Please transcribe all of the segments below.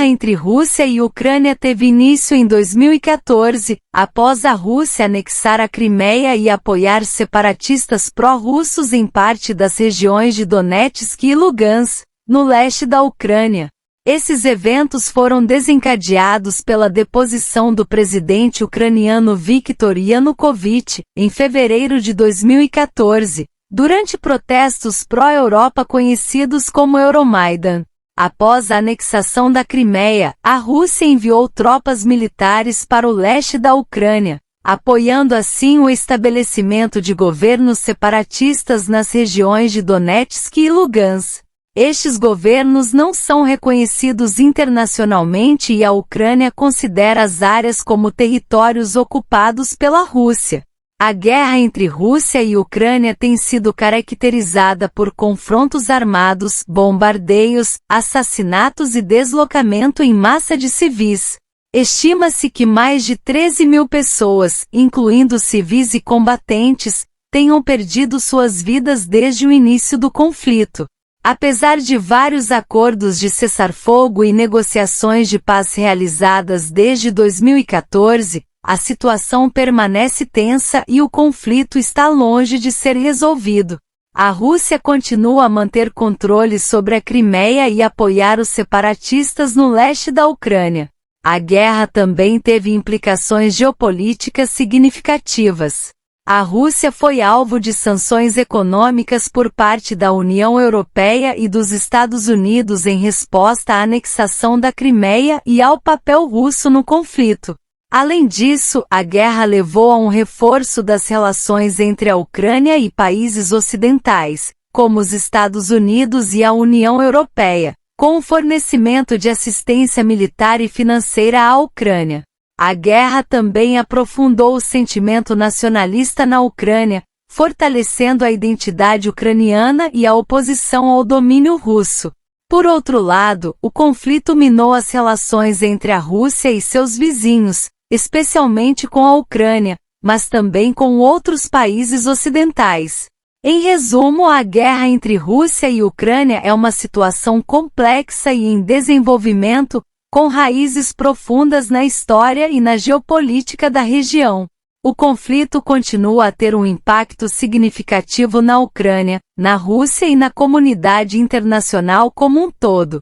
guerra entre Rússia e Ucrânia teve início em 2014, após a Rússia anexar a Crimeia e apoiar separatistas pró-russos em parte das regiões de Donetsk e Lugansk, no leste da Ucrânia. Esses eventos foram desencadeados pela deposição do presidente ucraniano Viktor Yanukovych, em fevereiro de 2014, durante protestos pró-Europa conhecidos como Euromaidan. Após a anexação da Crimeia, a Rússia enviou tropas militares para o leste da Ucrânia, apoiando assim o estabelecimento de governos separatistas nas regiões de Donetsk e Lugansk. Estes governos não são reconhecidos internacionalmente e a Ucrânia considera as áreas como territórios ocupados pela Rússia. A guerra entre Rússia e Ucrânia tem sido caracterizada por confrontos armados, bombardeios, assassinatos e deslocamento em massa de civis. Estima-se que mais de 13 mil pessoas, incluindo civis e combatentes, tenham perdido suas vidas desde o início do conflito. Apesar de vários acordos de cessar-fogo e negociações de paz realizadas desde 2014, a situação permanece tensa e o conflito está longe de ser resolvido. A Rússia continua a manter controle sobre a Crimeia e apoiar os separatistas no leste da Ucrânia. A guerra também teve implicações geopolíticas significativas. A Rússia foi alvo de sanções econômicas por parte da União Europeia e dos Estados Unidos em resposta à anexação da Crimeia e ao papel russo no conflito. Além disso, a guerra levou a um reforço das relações entre a Ucrânia e países ocidentais, como os Estados Unidos e a União Europeia, com o fornecimento de assistência militar e financeira à Ucrânia. A guerra também aprofundou o sentimento nacionalista na Ucrânia, fortalecendo a identidade ucraniana e a oposição ao domínio russo. Por outro lado, o conflito minou as relações entre a Rússia e seus vizinhos, especialmente com a Ucrânia, mas também com outros países ocidentais. Em resumo, a guerra entre Rússia e Ucrânia é uma situação complexa e em desenvolvimento, com raízes profundas na história e na geopolítica da região. O conflito continua a ter um impacto significativo na Ucrânia, na Rússia e na comunidade internacional como um todo.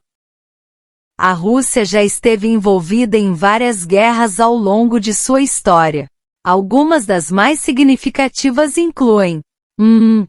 A Rússia já esteve envolvida em várias guerras ao longo de sua história. Algumas das mais significativas incluem: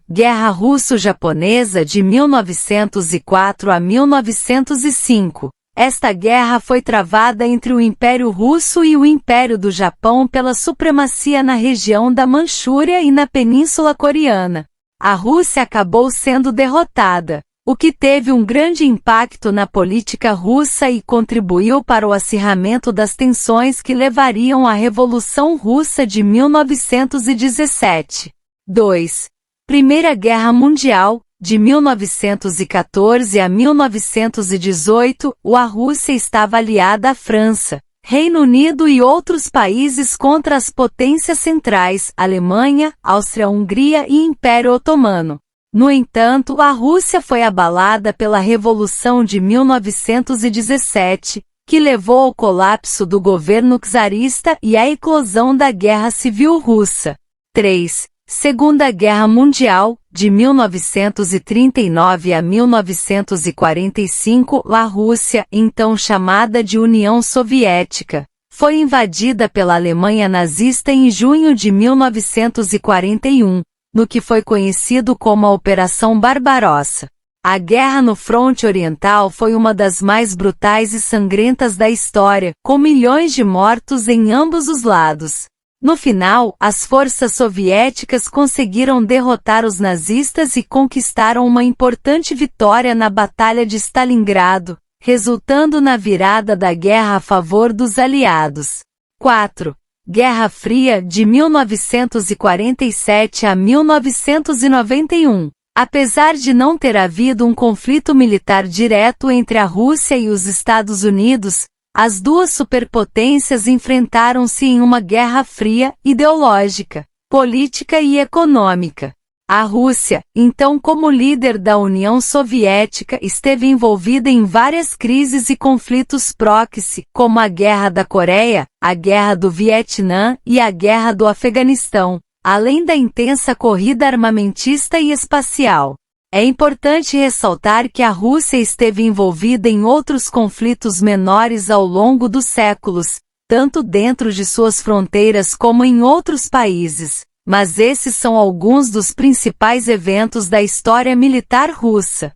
Guerra Russo-Japonesa de 1904 a 1905. Esta guerra foi travada entre o Império Russo e o Império do Japão pela supremacia na região da Manchúria e na Península Coreana. A Rússia acabou sendo derrotada, o que teve um grande impacto na política russa e contribuiu para o acirramento das tensões que levariam à Revolução Russa de 1917. 2. Primeira Guerra Mundial. De 1914 a 1918, a Rússia estava aliada à França, Reino Unido e outros países contra as potências centrais, Alemanha, Áustria-Hungria e Império Otomano. No entanto, a Rússia foi abalada pela Revolução de 1917, que levou ao colapso do governo czarista e à eclosão da Guerra Civil Russa. 3. Segunda Guerra Mundial. De 1939 a 1945, a Rússia, então chamada de União Soviética, foi invadida pela Alemanha nazista em junho de 1941, no que foi conhecido como a Operação Barbarossa. A guerra no fronte oriental foi uma das mais brutais e sangrentas da história, com milhões de mortos em ambos os lados. No final, as forças soviéticas conseguiram derrotar os nazistas e conquistaram uma importante vitória na Batalha de Stalingrado, resultando na virada da guerra a favor dos aliados. 4. Guerra Fria, de 1947 a 1991. Apesar de não ter havido um conflito militar direto entre a Rússia e os Estados Unidos, as duas superpotências enfrentaram-se em uma guerra fria, ideológica, política e econômica. A Rússia, então como líder da União Soviética, esteve envolvida em várias crises e conflitos proxy, como a Guerra da Coreia, a Guerra do Vietnã e a Guerra do Afeganistão, além da intensa corrida armamentista e espacial. É importante ressaltar que a Rússia esteve envolvida em outros conflitos menores ao longo dos séculos, tanto dentro de suas fronteiras como em outros países. Mas esses são alguns dos principais eventos da história militar russa.